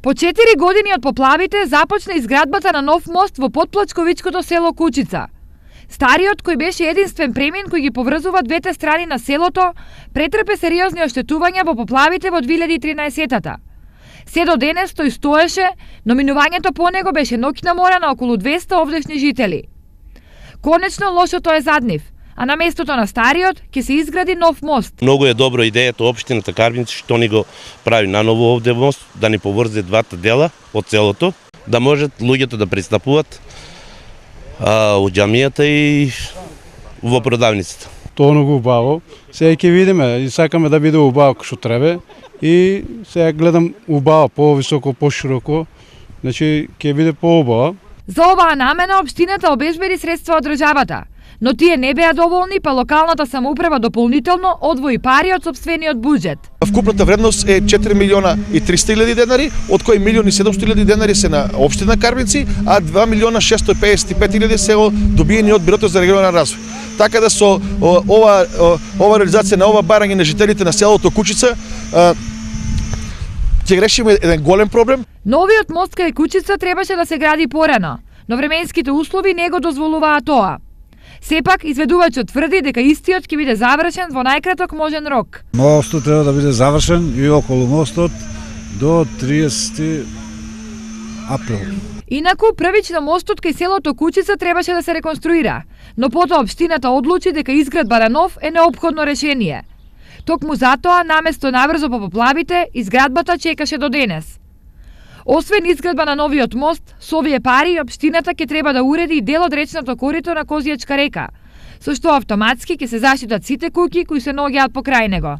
По 4 години од поплавите започна изградбата на нов мост во потплачковичкото село Кучица. Стариот, кој беше единствен премин кој ги поврзува двете страни на селото, претрпе сериозни оштетувања во поплавите во 2013-та. Се до денес тој стоеше, но минувањето по него беше ноќна мора на околу 200 овдешни жители. Конечно лошото е заднив, а на местото на стариот ќе се изгради нов мост. Многу е добро идејата општината Карвинци што ни го прави наново овде мост, да ни поврзе двата дела од селото, да можат луѓето да пристапуваат во џамијата и во продавницата. Тоа многу убаво. Сега ќе видиме и сакаме да биде убаво што треба и сега гледам убаво, повисоко, пошироко, значи ќе биде поубаво. За оваа намена општината обезбеди средства од државата, но тие не беа доволни, па локалната самоуправа дополнително одвои пари од сопствениот буџет. Вкупната вредност е 4 милиона и 300 илјади денари, од кои 1 милион и 700 илјади денари се на општина Карвинци, а 2 милиона 655 илјади се добиени од Бирото за регионален развој. Така да со ова реализација на ова барање на жителите на селото Кучица ќе решиме еден голем проблем. Новиот мост кај Кучица требаше да се гради порано, но временските услови не го дозволуваа тоа. Сепак, изведувачот тврди дека истиот ќе биде завршен во најкраток можен рок. Мостот треба да биде завршен и околу мостот до 30 април. Инаку, првично мостот кај селото Кучица требаше да се реконструира, но потоа општината одлучи дека изградба на нов е неопходно решение. Токму затоа, наместо наврзо по поплавите, изградбата чекаше до денес. Освен изградба на новиот мост, со овие пари општината ќе треба да уреди и дел од речното корито на Козијачка река, со што автоматски ќе се заштитат сите куќи кои се наоѓаат покрај него.